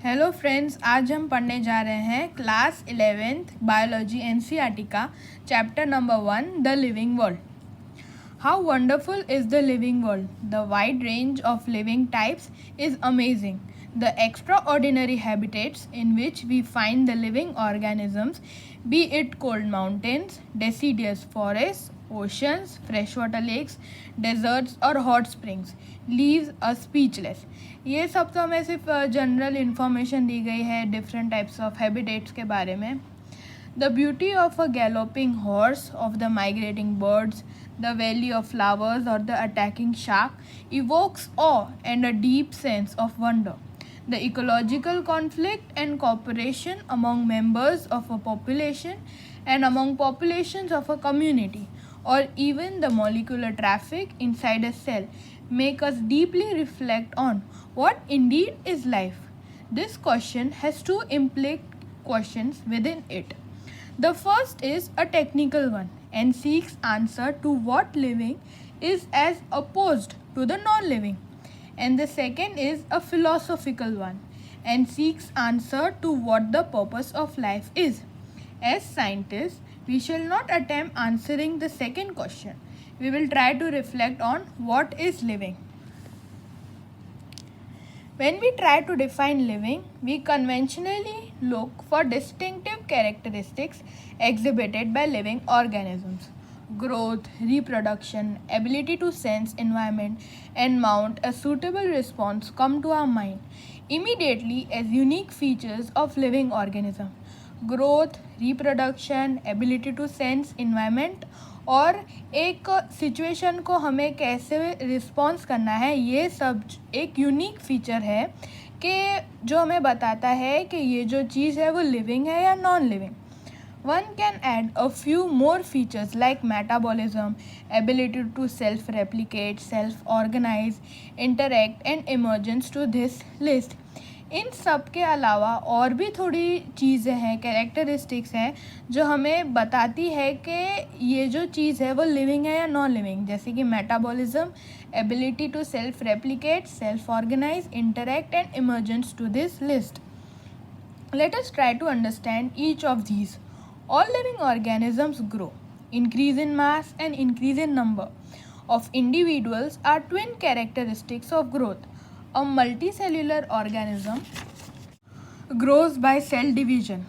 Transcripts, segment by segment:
Hello friends, आज हम पढ़ने जा रहे हैं क्लास 11th बायोलॉजी एनसीईआरटी का chapter number 1 the living world. How wonderful is the living world? The wide range of living types is amazing. The extraordinary habitats in which we find the living organisms, be it cold mountains, deciduous forests, oceans, freshwater lakes, deserts or hot springs, leaves us speechless. ये सब तो हमें सिर्फ general information दी गई है different types of habitats के बारे में. The beauty of a galloping horse, of the migrating birds, the valley of flowers, or the attacking shark evokes awe and a deep sense of wonder. The ecological conflict and cooperation among members of a population and among populations of a community, or even the molecular traffic inside a cell, make us deeply reflect on what indeed is life. This question has two implicit questions within it. The first is a technical one and seeks answer to what living is as opposed to the non-living. And the second is a philosophical one and seeks answer to what the purpose of life is. As scientists, we shall not attempt answering the second question. We will try to reflect on what is living. When we try to define living, we conventionally look for distinctive characteristics exhibited by living organisms. Growth, reproduction, ability to sense environment and mount a suitable response come to our mind immediately as unique features of living organism. Growth, reproduction, ability to sense environment और एक situation को हमें कैसे response करना है, ये सब एक यूनिक फीचर है कि जो हमें बताता है कि ये जो चीज़ है वो लिविंग है या non living. One can add a few more features like metabolism, ability to self-replicate, self-organize, interact and emergence to this list. इन सब के अलावा और भी थोड़ी चीज़ें हैं, कैरेक्टरिस्टिक्स हैं जो हमें बताती है कि ये जो चीज़ है वो लिविंग है या नॉन लिविंग, जैसे कि metabolism, ability to self replicate, self organise, interact and emergence to this list. Let us try to understand each of these. All living organisms grow. Increase in mass and increase in number of individuals are twin characteristics of growth. A multicellular organism grows by cell division.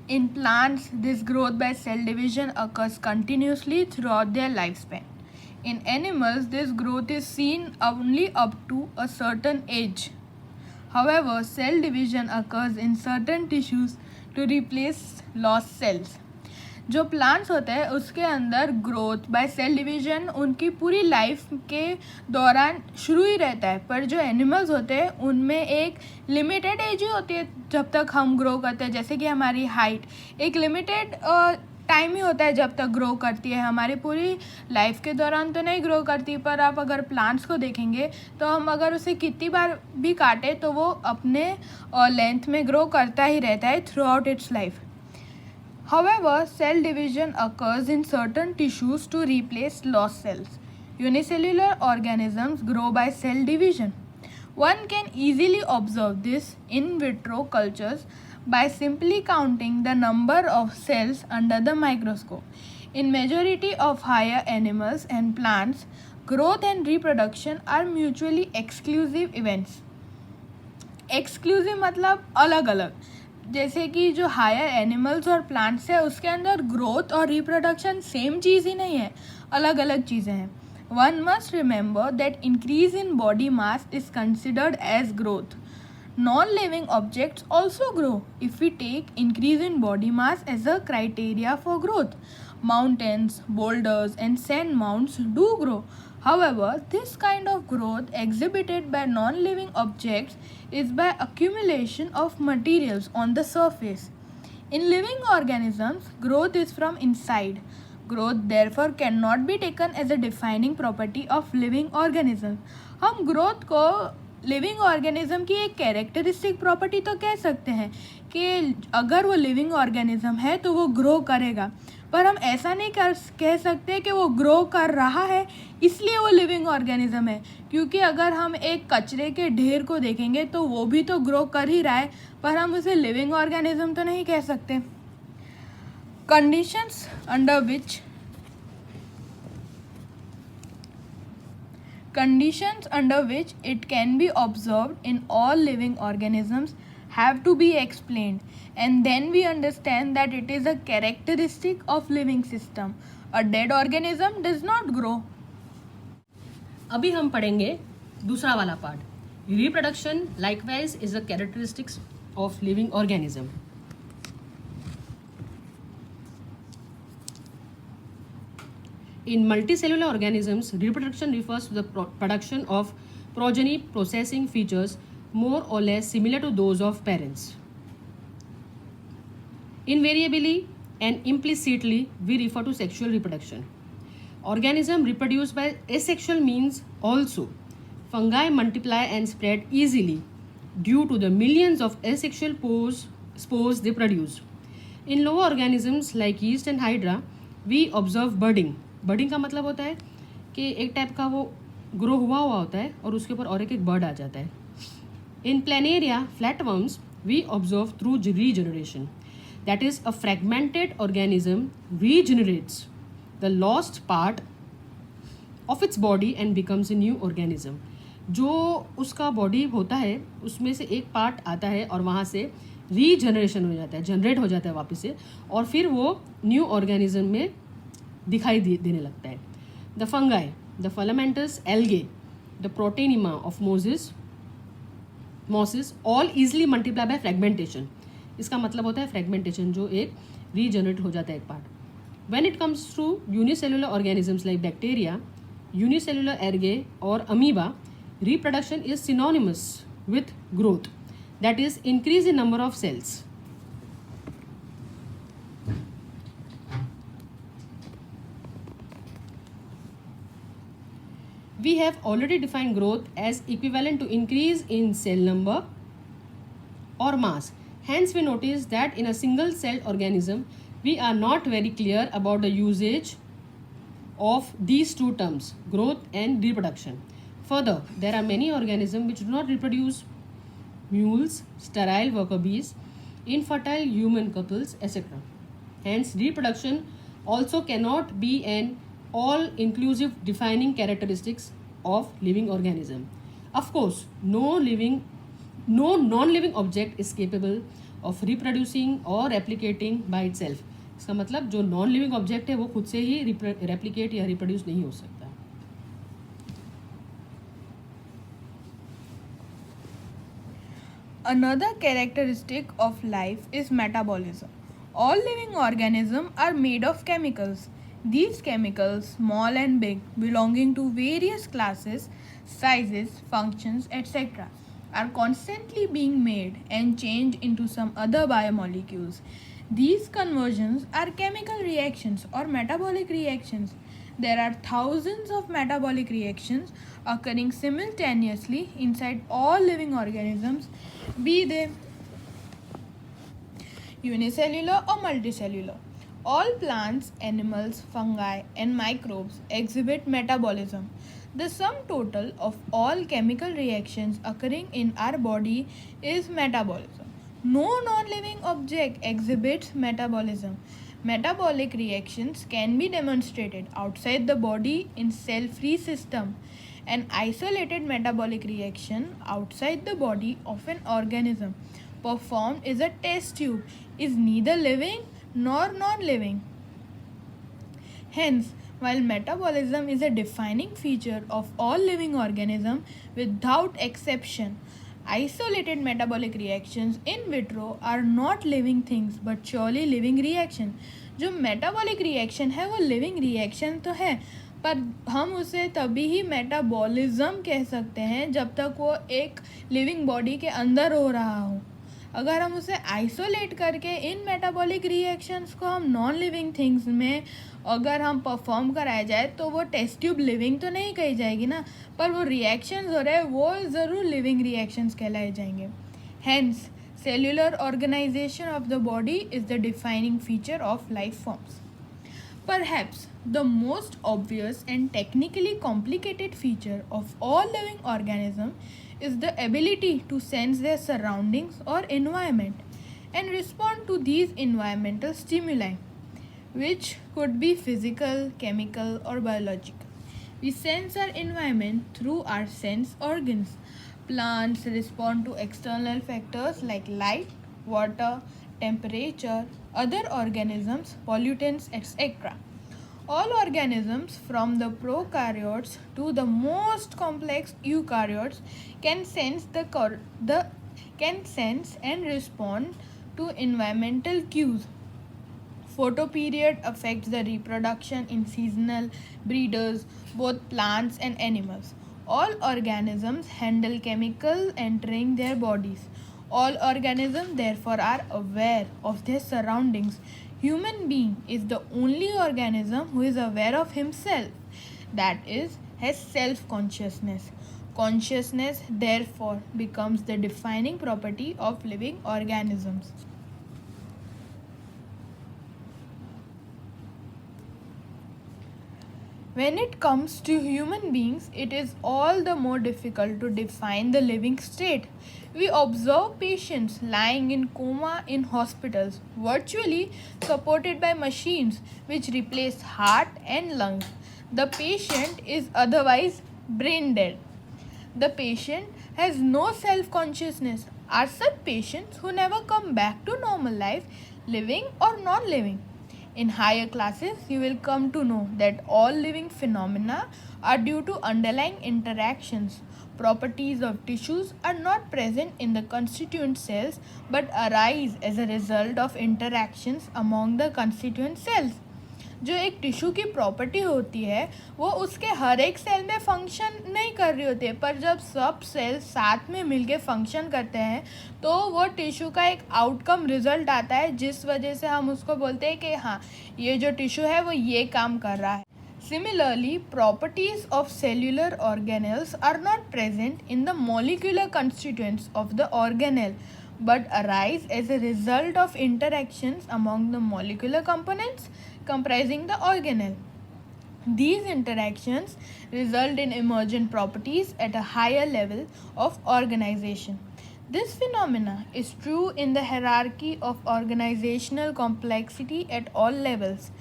In plants, this growth by cell division occurs continuously throughout their lifespan. In animals, this growth is seen only up to a certain age. However, cell division occurs in certain tissues to replace lost cells. जो plants होते हैं उसके अंदर growth by cell division उनकी पूरी life के दौरान शुरू ही रहता है, पर जो एनिमल्स होते हैं उनमें एक लिमिटेड एज ही होती है जब तक हम ग्रो करते हैं. जैसे कि हमारी हाइट एक लिमिटेड टाइम ही होता है जब तक ग्रो करती है, हमारी पूरी लाइफ के दौरान तो नहीं ग्रो करती. पर आप अगर प्लांट्स को देखेंगे तो हम अगर उसे कितनी बार भी काटें तो वो अपने लेंथ में ग्रो करता ही रहता है through out it's life. However, cell division occurs in certain tissues to replace lost cells. Unicellular organisms grow by cell division. One can easily observe this in vitro cultures by simply counting the number of cells under the microscope. In majority of higher animals and plants, growth and reproduction are mutually exclusive events. Exclusive मतलब अलग अलग. जैसे कि जो higher animals और plants है उसके अंदर ग्रोथ और रिप्रोडक्शन सेम चीज़ ही नहीं है, अलग अलग चीज़ें हैं. One must remember that increase in body mass is considered as growth. Non living objects also grow if we take increase in body mass as a criteria for growth. Mountains, boulders and sand mounds do grow. However, this kind of growth exhibited by non-living objects is by accumulation of materials on the surface. In living organisms, growth is from inside. Growth therefore cannot be taken as a defining property of living organisms. हम growth को living organism की एक characteristic property तो कह सकते हैं कि अगर वो लिविंग ऑर्गेनिज्म है तो वो ग्रो करेगा, पर हम ऐसा नहीं कह सकते कि वो ग्रो कर रहा है इसलिए वो लिविंग ऑर्गेनिज्म है, क्योंकि अगर हम एक कचरे के ढेर को देखेंगे तो वो भी तो ग्रो कर ही रहा है, पर हम उसे लिविंग ऑर्गेनिज्म तो नहीं कह सकते। Conditions under which it can be observed in all living organisms have to be explained, and then we understand that it is a characteristic of living system. A dead organism does not grow. अभी हम पढ़ेंगे दूसरा वाला part, reproduction likewise is a characteristics of living organism. In multicellular organisms, reproduction refers to the production of progeny processing features more or less similar to those of parents. Invariably and implicitly, we refer to sexual reproduction. Organisms reproduce by asexual means also. Fungi multiply and spread easily due to the millions of asexual spores they produce. In lower organisms like yeast and hydra, we observe budding. बर्डिंग का मतलब होता है कि एक type का वो grow हुआ होता है और उसके ऊपर और एक बर्ड आ जाता है। In planaria flatworms we observe through regeneration, that is a fragmented organism regenerates the lost part of its body and becomes a new organism. जो उसका बॉडी होता है उसमें से एक पार्ट आता है और वहाँ से रीजनरेशन हो जाता है, जनरेट हो जाता है वापस से, और फिर वो न्यू ऑर्गेनिज्म में दिखाई देने लगता है। The fungi, the filamentous algae, the protonema of mosses all easily multiply by fragmentation. इसका मतलब होता है फ्रेगमेंटेशन, जो एक रीजनरेट हो जाता है एक part. When it comes to unicellular organisms like bacteria, unicellular algae और amoeba, reproduction is synonymous with growth, that is increase in number of cells. We have already defined growth as equivalent to increase in cell number or mass. Hence we notice that in a single celled organism we are not very clear about the usage of these two terms, growth and reproduction. Further, there are many organisms which do not reproduce: mules, sterile worker bees, infertile human couples, etc. Hence, reproduction also cannot be an all-inclusive defining characteristics of living organism. Of course, no non-living object is capable of reproducing or replicating by itself. इसका मतलब जो non living object है वो खुद से ही replicate या reproduce नहीं हो सकता। Another characteristic of life is metabolism. All living organisms are made of chemicals. These chemicals, small and big, belonging to various classes, sizes, functions, etc., are constantly being made and changed into some other biomolecules. These conversions are chemical reactions or metabolic reactions. There are thousands of metabolic reactions occurring simultaneously inside all living organisms, be they unicellular or multicellular. All plants, animals, fungi, and microbes exhibit metabolism. The sum total of all chemical reactions occurring in our body is metabolism. No non-living object exhibits metabolism. Metabolic reactions can be demonstrated outside the body in cell-free system. An isolated metabolic reaction outside the body of an organism performed is a test tube, is neither living nor non-living. Hence, while metabolism is a defining feature of all living organisms without exception, isolated metabolic reactions in vitro are not living things but surely living reaction. जो metabolic reaction है वो living reaction तो है, पर हम उसे तभी ही metabolism कह सकते हैं जब तक वो एक लिविंग बॉडी के अंदर हो रहा हो। अगर हम उसे आइसोलेट करके इन मेटाबॉलिक रिएक्शंस को हम नॉन लिविंग थिंग्स में अगर हम परफॉर्म कराया जाए तो वो टेस्ट ट्यूब लिविंग तो नहीं कही जाएगी ना, पर वो रिएक्शंस हो रहे हैं वो ज़रूर लिविंग रिएक्शंस कहलाए जाएंगे। Hence cellular organisation of the body is the defining feature of life forms. Perhaps the most obvious and technically complicated feature of all living organisms is the ability to sense their surroundings or environment and respond to these environmental stimuli, which could be physical, chemical, or biological. We sense our environment through our sense organs. Plants respond to external factors like light, water, temperature, other organisms, pollutants, etc. All organisms, from the prokaryotes to the most complex eukaryotes, can can sense and respond to environmental cues. Photoperiod affects the reproduction in seasonal breeders, both plants and animals. All organisms handle chemical entering their bodies. All organisms therefore are aware of their surroundings. Human being is the only organism who is aware of himself. That is, has self-consciousness. Consciousness therefore becomes the defining property of living organisms. When it comes to human beings, it is all the more difficult to define the living state. We observe patients lying in coma in hospitals, virtually supported by machines which replace heart and lungs. The patient is otherwise brain dead. The patient has no self consciousness. Are such patients who never come back to normal life, living or non living? In higher classes, you will come to know that all living phenomena are due to underlying interactions. Properties of tissues are not present in the constituent cells but arise as a result of interactions among the constituent cells. जो एक tissue की property होती है वो उसके हर एक cell में function नहीं कर रही होती है, पर जब सब सेल साथ में मिलके फंक्शन करते हैं तो वो टिश्यू का एक आउटकम रिजल्ट आता है, जिस वजह से हम उसको बोलते हैं कि हाँ ये जो टिश्यू है वो ये काम कर रहा है. Similarly, properties of cellular organelles are not present in the molecular constituents of the organelle but arise as a result of interactions among the molecular components comprising the organelle. These interactions result in emergent properties at a higher level of organization. This phenomena is true in the hierarchy of organizational complexity at all levels.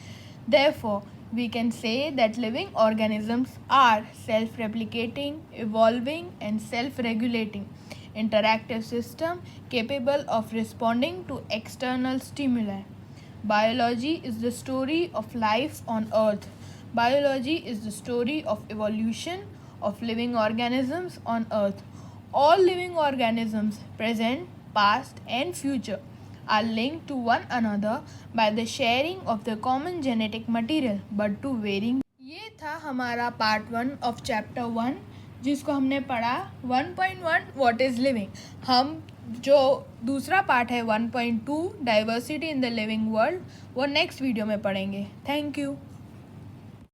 Therefore, we can say that living organisms are self-replicating, evolving, and self-regulating interactive system capable of responding to external stimuli. Biology is the story of life on earth. Biology is the story of evolution of living organisms on earth. All living organisms, present, past, and future, are linked to one another by the sharing of the common genetic material but to varying. ये था हमारा part 1 of chapter 1 जिसको हमने पढ़ा 1.1 what is living. हम जो दूसरा part है 1.2 diversity in the living world वो नेक्स्ट वीडियो में पढ़ेंगे. Thank you.